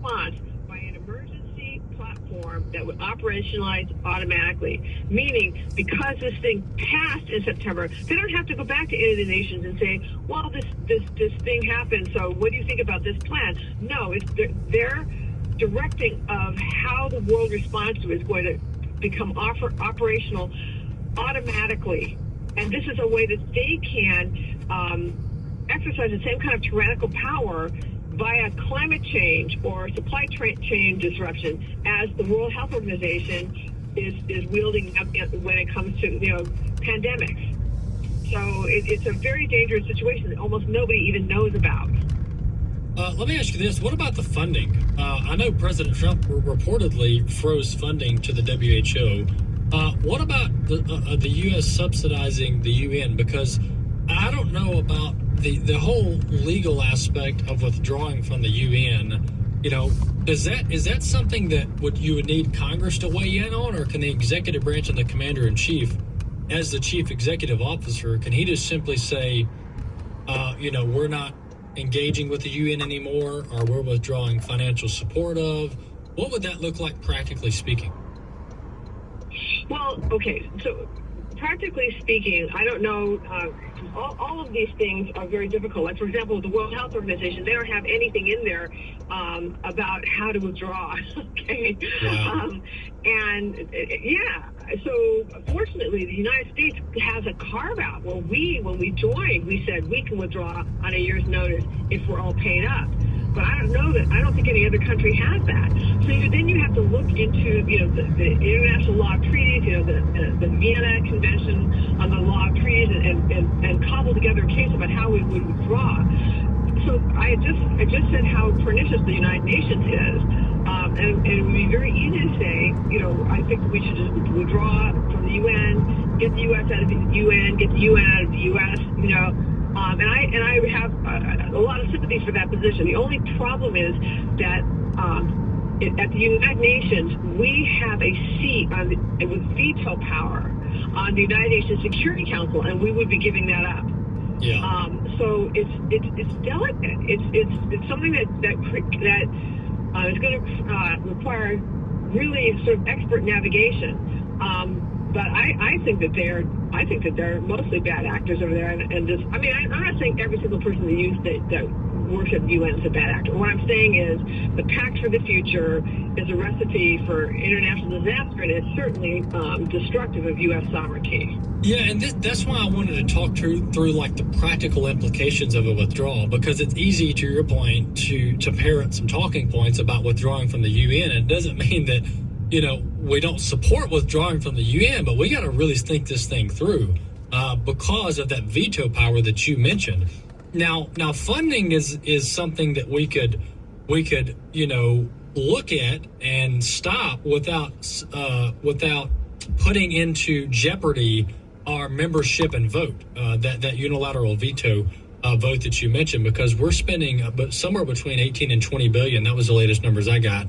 response by an emergency platform that would operationalize automatically, meaning because this thing passed in September, they don't have to go back to any of the nations and say, well, this thing happened, so what do you think about this plan? No, it's their directing of how the world responds to it is going to become operational automatically. And this is a way that they can exercise the same kind of tyrannical power via climate change or supply chain disruption as the World Health Organization is wielding up when it comes to pandemics. So it's a very dangerous situation that almost nobody even knows about. Let me ask you this. What about the funding? I know President Trump reportedly froze funding to the WHO. What about the U.S. subsidizing the UN? Because I don't know about the whole legal aspect of withdrawing from the UN. Is that something that you would need Congress to weigh in on, or can the executive branch and the commander-in-chief, as the chief executive officer, can he just simply say, we're not engaging with the UN anymore, or we're withdrawing financial support of? What would that look like practically speaking? Well, okay, so practically speaking, I don't know. All of these things are very difficult. Like, for example, the World Health Organization, they don't have anything in there about how to withdraw. Okay. Wow. So fortunately, the United States has a carve out where when we joined, we said we can withdraw on a year's notice if we're all paid up. But I don't think any other country has that. So then you have to look into, the international law of treaties, the Vienna Convention on the law of treaties, and cobble together a case about how we would withdraw. So I just said how pernicious the United Nations is, and it would be very easy to say, I think we should just withdraw from the UN, get the U.S. out of the UN, get the UN out of the U.S. And I have a lot of sympathy for that position. The only problem is that at the United Nations, we have a seat with veto power on the United Nations Security Council, and we would be giving that up. Yeah. So it's delicate. It's something that is going to require really sort of expert navigation. But I think that they're mostly bad actors over there, and just, I'm not saying every single person that works at the UN is a bad actor. What I'm saying is the Pact for the Future is a recipe for international disaster, and it's certainly destructive of U.S. sovereignty. Yeah, and that's why I wanted to talk through like the practical implications of a withdrawal, because it's easy, to your point, to parrot some talking points about withdrawing from the UN. It doesn't mean that we don't support withdrawing from the UN, but we got to really think this thing through because of that veto power that you mentioned. Now funding is something that we could look at and stop without putting into jeopardy our membership and vote, that unilateral veto vote that you mentioned, because we're spending somewhere between 18 and 20 billion. That was the latest numbers I got.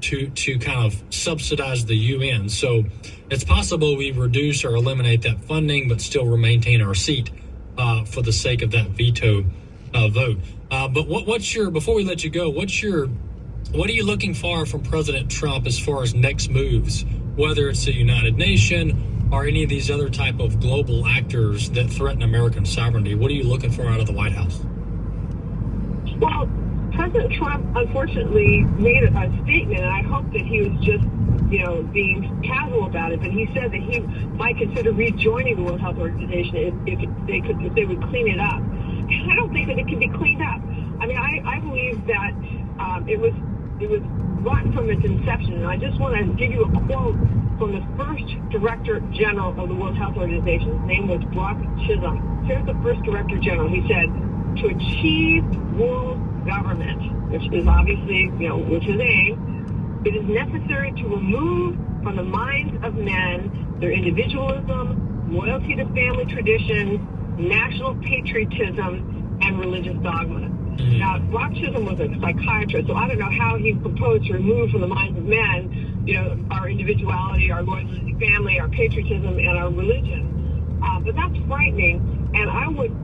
To kind of subsidize the UN. So it's possible we reduce or eliminate that funding, but still maintain our seat for the sake of that veto vote. But before we let you go, what are you looking for from President Trump as far as next moves, whether it's the United Nations or any of these other type of global actors that threaten American sovereignty? What are you looking for out of the White House? Well, President Trump, unfortunately, made a statement, and I hope that he was just, being casual about it. But he said that he might consider rejoining the World Health Organization if they would clean it up. And I don't think that it can be cleaned up. I believe that it was rotten from its inception. And I just want to give you a quote from the first Director General of the World Health Organization. His name was Brock Chisholm. Here's the first Director General. He said, "To achieve world government," which is obviously, which is aim, "it is necessary to remove from the minds of men their individualism, loyalty to family traditions, national patriotism, and religious dogma." Now, Brock Chisholm was a psychiatrist, so I don't know how he proposed to remove from the minds of men, our individuality, our loyalty to family, our patriotism, and our religion. But that's frightening, and I would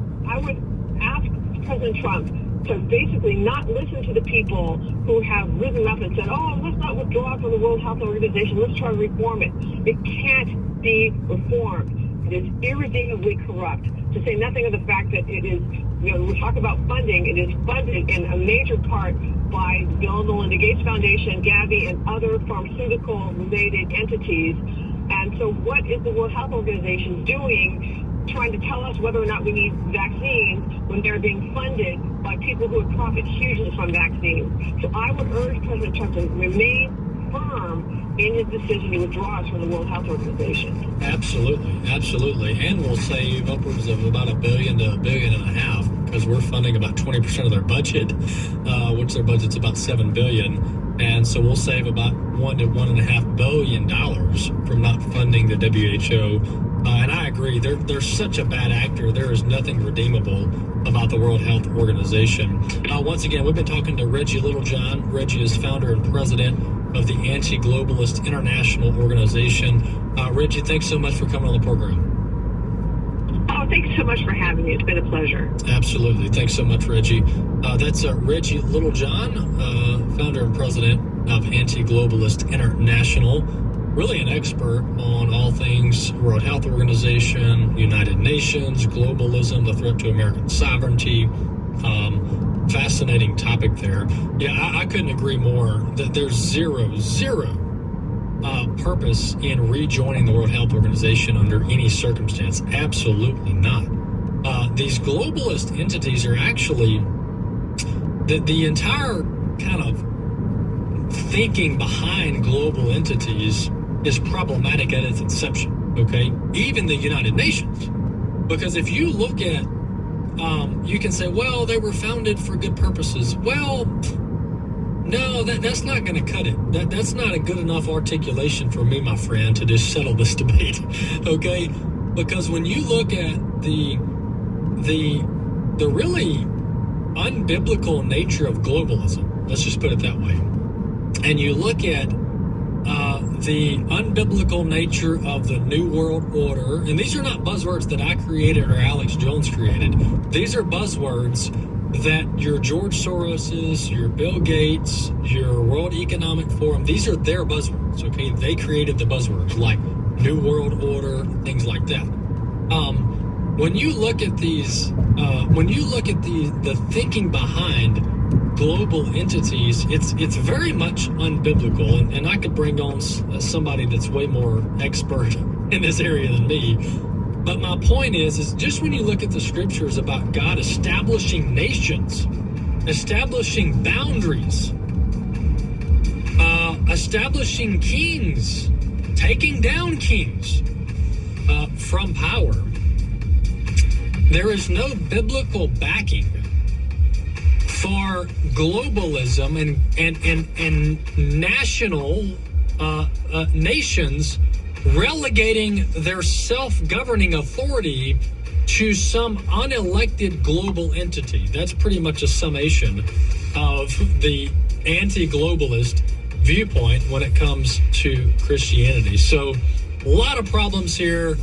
ask President Trump to basically not listen to the people who have risen up and said, oh, let's not withdraw from the World Health Organization, let's try to reform it. It can't be reformed. It is irredeemably corrupt, to say nothing of the fact that it is, we talk about funding, it is funded in a major part by Bill and Melinda Gates Foundation, Gavi, and other pharmaceutical-related entities. And so what is the World Health Organization doing, trying to tell us whether or not we need vaccines when they're being funded by people who would profit hugely from vaccines? So I would urge President Trump to remain firm in his decision to withdraw us from the World Health Organization. Absolutely. And we'll save upwards of about $1 billion to $1.5 billion because we're funding about 20% of their budget, which their budget's about $7 billion. And so we'll save about $1 to $1.5 billion from not funding the WHO. And I agree, they're such a bad actor. There is nothing redeemable about the World Health Organization. Once again, we've been talking to Reggie Littlejohn. Reggie is founder and president of the Anti-Globalist International Organization. Reggie, thanks so much for coming on the program. Oh, thanks so much for having me. It's been a pleasure. Absolutely. Thanks so much, Reggie. That's Reggie Littlejohn, founder and president of Anti-Globalist International. Really an expert on all things World Health Organization, United Nations, globalism, the threat to American sovereignty. Fascinating topic there. Yeah, I couldn't agree more that there's zero purpose in rejoining the World Health Organization under any circumstance. Absolutely not. These globalist entities are actually the entire kind of thinking behind global entities is problematic at its inception, okay? Even the United Nations. Because if you look at, you can say, well, they were founded for good purposes. Well, no, that's not going to cut it. That's not a good enough articulation for me, my friend, to just settle this debate, okay? Because when you look at the really unbiblical nature of globalism, let's just put it that way, and you look at the unbiblical nature of the New World Order, and these are not buzzwords that I created or Alex Jones created. These are buzzwords that your George Soros's, your Bill Gates, your World Economic Forum, these are their buzzwords, okay? They created the buzzwords like New World Order, things like that. When you look at these, when you look at the thinking behind global entities, it's very much unbiblical, and I could bring on somebody that's way more expert in this area than me. But my point is just when you look at the scriptures about God establishing nations, establishing boundaries, establishing kings, taking down kings from power, there is no biblical backing for globalism and national nations relegating their self-governing authority to some unelected global entity. That's pretty much a summation of the anti-globalist viewpoint when it comes to Christianity. So a lot of problems here.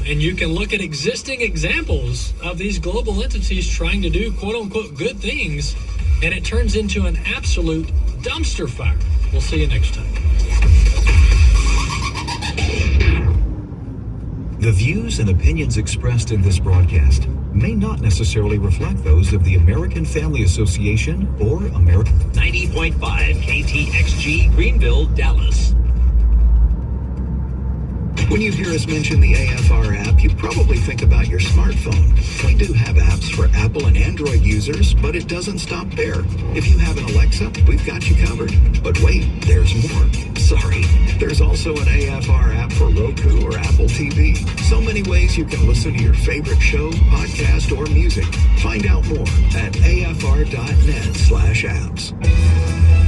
And you can look at existing examples of these global entities trying to do quote-unquote good things, and it turns into an absolute dumpster fire. We'll see you next time. The views and opinions expressed in this broadcast may not necessarily reflect those of the American Family Association or American 90.5 KTXG Greenville, Dallas. When you hear us mention the AFR app, you probably think about your smartphone. We do have apps for Apple and Android users, but it doesn't stop there. If you have an Alexa, we've got you covered. But wait, there's more. Sorry, there's also an AFR app for Roku or Apple TV. So many ways you can listen to your favorite show, podcast, or music. Find out more at afr.net/apps.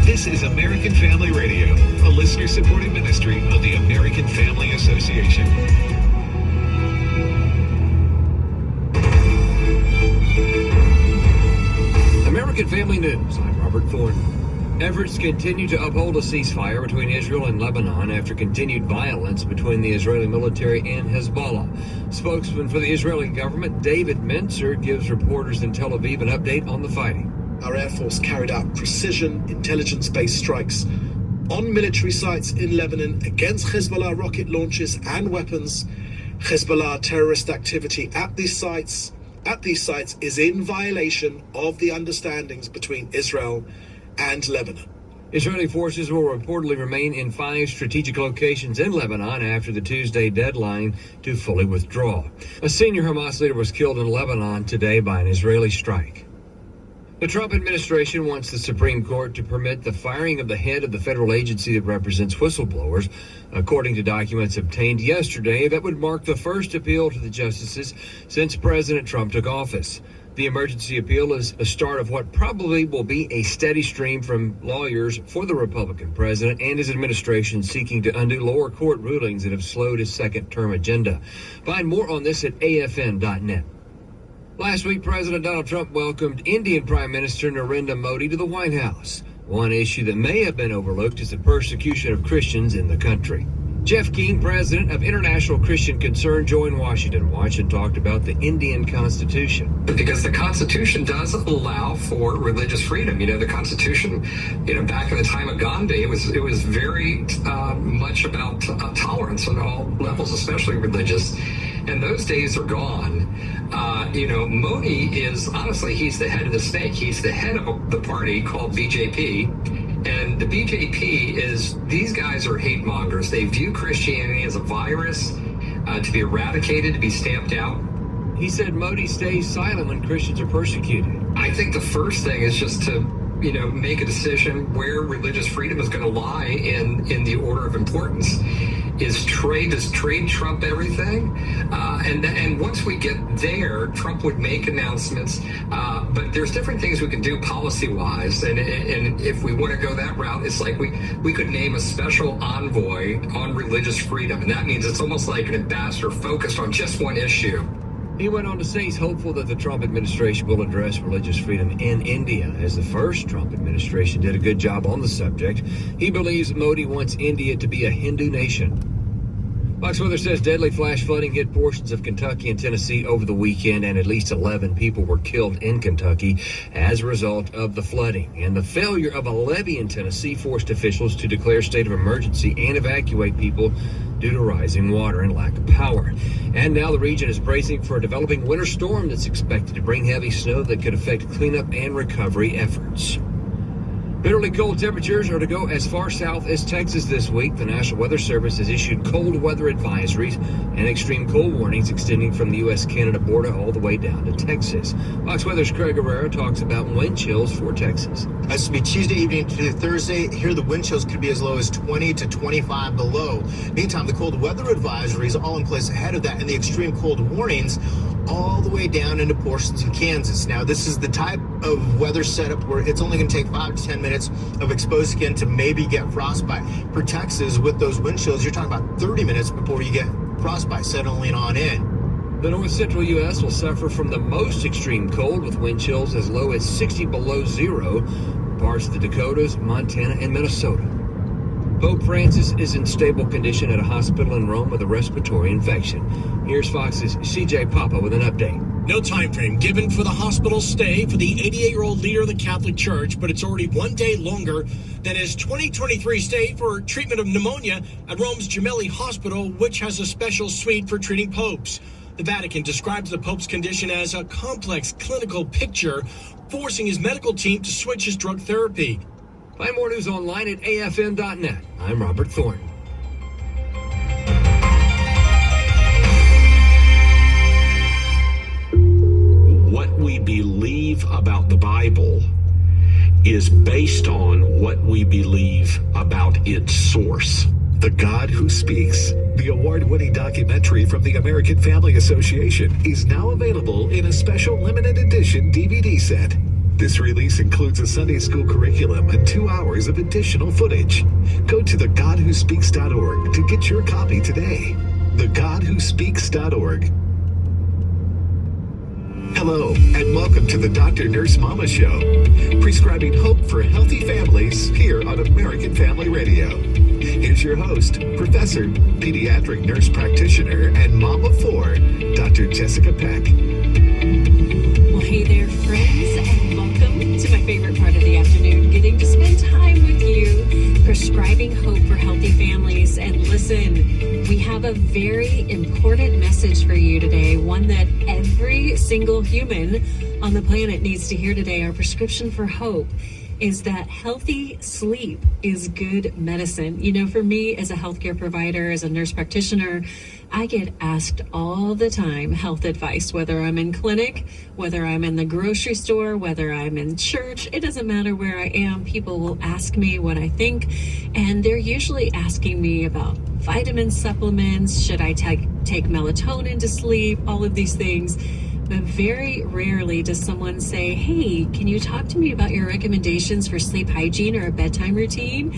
This is American Family Radio, a listener-supported ministry of the American Family Association. American Family News. I'm Robert Thornton. Efforts continue to uphold a ceasefire between Israel and Lebanon after continued violence between the Israeli military and Hezbollah. Spokesman for the Israeli government, David Mentzer, gives reporters in Tel Aviv an update on the fighting. Our Air Force carried out precision intelligence-based strikes on military sites in Lebanon against Hezbollah rocket launches and weapons. Hezbollah terrorist activity at these sites is in violation of the understandings between Israel and Lebanon. Israeli forces will reportedly remain in 5 strategic locations in Lebanon after the Tuesday deadline to fully withdraw. A senior Hamas leader was killed in Lebanon today by an Israeli strike. The Trump administration wants the Supreme Court to permit the firing of the head of the federal agency that represents whistleblowers. According to documents obtained yesterday, that would mark the first appeal to the justices since President Trump took office. The emergency appeal is the start of what probably will be a steady stream from lawyers for the Republican president and his administration seeking to undo lower court rulings that have slowed his second-term agenda. Find more on this at afn.net. Last week, President Donald Trump welcomed Indian Prime Minister Narendra Modi to the White House. One issue that may have been overlooked is the persecution of Christians in the country. Jeff King, president of International Christian Concern, joined Washington Watch and talked about the Indian Constitution. Because the Constitution does allow for religious freedom. You know, the Constitution, back in the time of Gandhi, it was very much about tolerance on all levels, especially religious. And those days are gone. Modi is, honestly, he's the head of the snake. He's the head of the party called BJP. And the BJP these guys are hate mongers. They view Christianity as a virus to be eradicated, to be stamped out. He said Modi stays silent when Christians are persecuted. I think the first thing is just to, make a decision where religious freedom is going to lie in the order of importance. Does trade trump everything? And once we get there, Trump would make announcements. But there's different things we can do policy-wise. And if we want to go that route, it's like we could name a special envoy on religious freedom. And that means it's almost like an ambassador focused on just one issue. He went on to say he's hopeful that the Trump administration will address religious freedom in India, as the first Trump administration did a good job on the subject. He believes Modi wants India to be a Hindu nation. Fox Weather says deadly flash flooding hit portions of Kentucky and Tennessee over the weekend, and at least 11 people were killed in Kentucky as a result of the flooding. And the failure of a levee in Tennessee forced officials to declare state of emergency and evacuate people due to rising water and lack of power. And now the region is bracing for a developing winter storm that's expected to bring heavy snow that could affect cleanup and recovery efforts. Bitterly cold temperatures are to go as far south as Texas this week. The National Weather Service has issued cold weather advisories and extreme cold warnings extending from the U.S.-Canada border all the way down to Texas. Fox Weather's Craig Herrera talks about wind chills for Texas. This will be Tuesday evening to Thursday. Here the wind chills could be as low as 20 to 25 below. Meantime, the cold weather advisories all in place ahead of that, and the extreme cold warnings all the way down into portions of Kansas. Now, this is the type of weather setup where it's only going to take 5 to 10 minutes of exposed skin to maybe get frostbite. For Texas, with those wind chills, you're talking about 30 minutes before you get frostbite settling on in. The north central U.S. will suffer from the most extreme cold with wind chills as low as 60 below zero for parts of the Dakotas, Montana, and Minnesota. Pope Francis is in stable condition at a hospital in Rome with a respiratory infection. Here's Fox's CJ Papa with an update. No time frame given for the hospital stay for the 88-year-old leader of the Catholic Church, but it's already 1 day longer than his 2023 stay for treatment of pneumonia at Rome's Gemelli Hospital, which has a special suite for treating popes. The Vatican describes the Pope's condition as a complex clinical picture, forcing his medical team to switch his drug therapy. Find more news online at afn.net. I'm Robert Thornton. What we believe about the Bible is based on what we believe about its source. The God Who Speaks, the award-winning documentary from the American Family Association, is now available in a special limited edition DVD set. This release includes a Sunday school curriculum and 2 hours of additional footage. Go to thegodwhospeaks.org to get your copy today. thegodwhospeaks.org. Hello, and welcome to the Dr. Nurse Mama Show, prescribing hope for healthy families here on American Family Radio. Here's your host, Professor, Pediatric Nurse Practitioner, and Mama for Dr. Jessica Peck. Well, hey there, friends, and welcome to my favorite part of the afternoon, getting to spend time with you, prescribing hope for healthy families. And listen, we have a very important message for you today, one that every single human on the planet needs to hear today. Our prescription for hope is that healthy sleep is good medicine. You know, for me as a healthcare provider, as a nurse practitioner, I get asked all the time health advice, whether I'm in clinic, whether I'm in the grocery store, whether I'm in church. It doesn't matter where I am. People will ask me what I think, and they're usually asking me about vitamin supplements. Should I take melatonin to sleep? All of these things. But very rarely does someone say, hey, can you talk to me about your recommendations for sleep hygiene or a bedtime routine?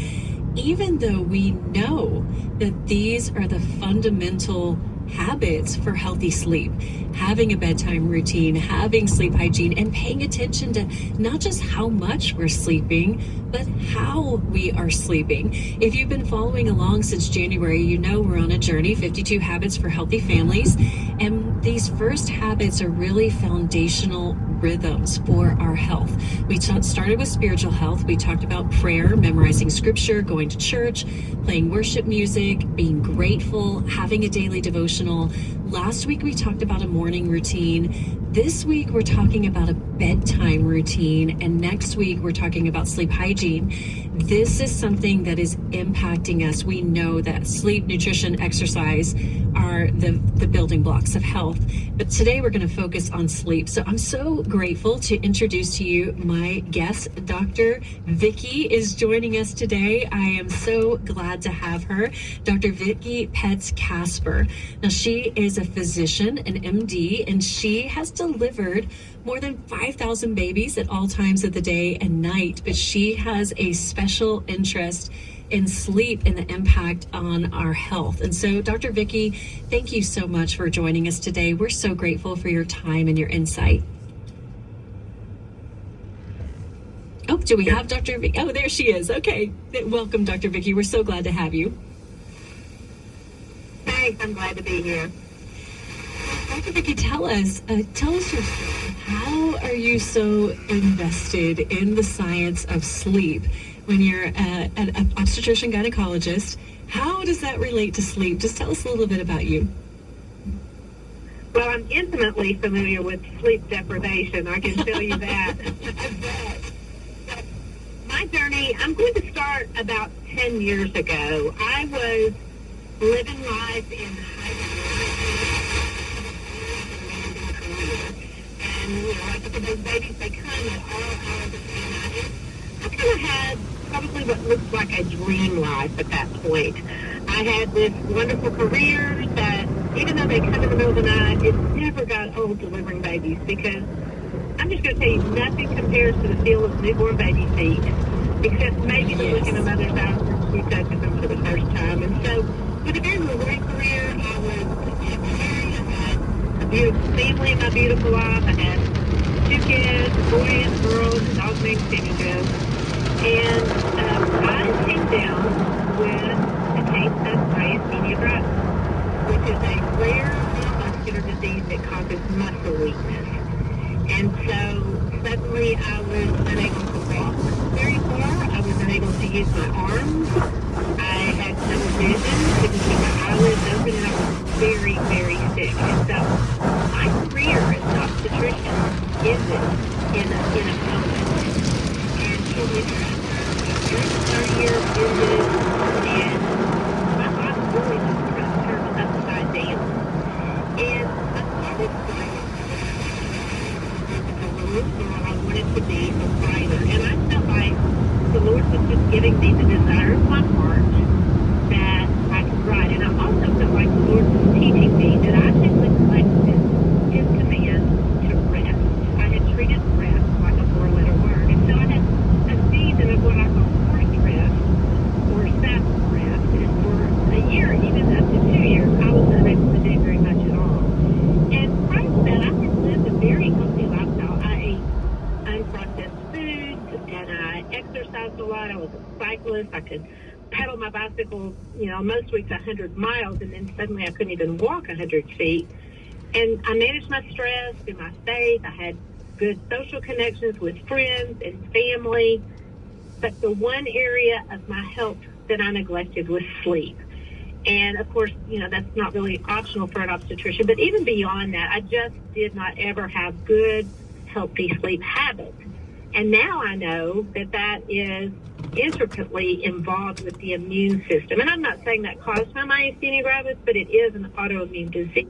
Even though we know that these are the fundamental habits for healthy sleep, having a bedtime routine, having sleep hygiene, and paying attention to not just how much we're sleeping, but how we are sleeping. If you've been following along since January, you know we're on a journey, 52 Habits for Healthy Families, and these first habits are really foundational rhythms for our health. We started with spiritual health. We talked about prayer, memorizing scripture, going to church, playing worship music, being grateful, having a daily devotional. Last week, we talked about a morning routine. This week, we're talking about a bedtime routine. And next week, we're talking about sleep hygiene. This is something that is impacting us. We know that sleep, nutrition, exercise are the building blocks of health. But today, we're going to focus on sleep. So I'm so grateful to introduce to you my guest, Dr. Vicki is joining us today. I am so glad to have her, Dr. Vicki Petz-Kasper. Now, she is a physician, an MD, and she has delivered more than 5,000 babies at all times of the day and night, but she has a special interest in sleep and the impact on our health. And so, Dr. Vicki, thank you so much for joining us today. We're so grateful for your time and your insight. Oh, do we have Dr. Vicki? Oh, there she is. Okay. Welcome, Dr. Vicki. We're so glad to have you. Thanks. I'm glad to be here. Dr. Vicki, tell us your story. How are you so invested in the science of sleep when you're an obstetrician gynecologist? How does that relate to sleep? Just tell us a little bit about you. Well, I'm intimately familiar with sleep deprivation. I can tell you that. But my journey, I'm going to start about 10 years ago. I was living life in and, you know, I think of those babies, they come at all hours of the night. I kind of had probably what looked like a dream life at that point. I had this wonderful career that, even though they come in the middle of the night, it never got old delivering babies, because I'm just going to tell you, nothing compares to the feel of newborn baby feet, except maybe the look in a mother's eyes when she touches them for the first time. And so, with a very rewarding career, I was married, I had a beautiful family in my beautiful life. I had 2 kids, a boy and a girl, a dog named Timmy Joe. And I came down with a case of myasthenia gravis, which is a rare neuromuscular disease that causes muscle weakness. And so suddenly I was unable to walk very far. I was unable to use my arms. I had no vision, couldn't keep my eyelids open, and I was very, very sick. And so my career as an obstetrician ended in a moment. And so we during the 30 years ended, and my life really just turned upside down. And I started writing the little girl I wanted to be a writer. And I felt like the Lord was just giving me the desire of my heart that I could write. And I also felt like the Lord was teaching me that I had neglected His command to rest. I had treated rest like a 4-letter word. And so I had a season of what I call forced rest or Sabbath rest. And for a year, even up to 2 years, I was unable to do very much at all. And prior to that, I had lived a very exercised a lot. I was a cyclist. I could pedal my bicycle, most weeks 100 miles, and then suddenly I couldn't even walk 100 feet. And I managed my stress through my faith. I had good social connections with friends and family. But the one area of my health that I neglected was sleep. And of course, that's not really optional for an obstetrician. But even beyond that, I just did not ever have good, healthy sleep habits. And now I know that is intricately involved with the immune system. And I'm not saying that caused my myasthenia gravis, but it is an autoimmune disease.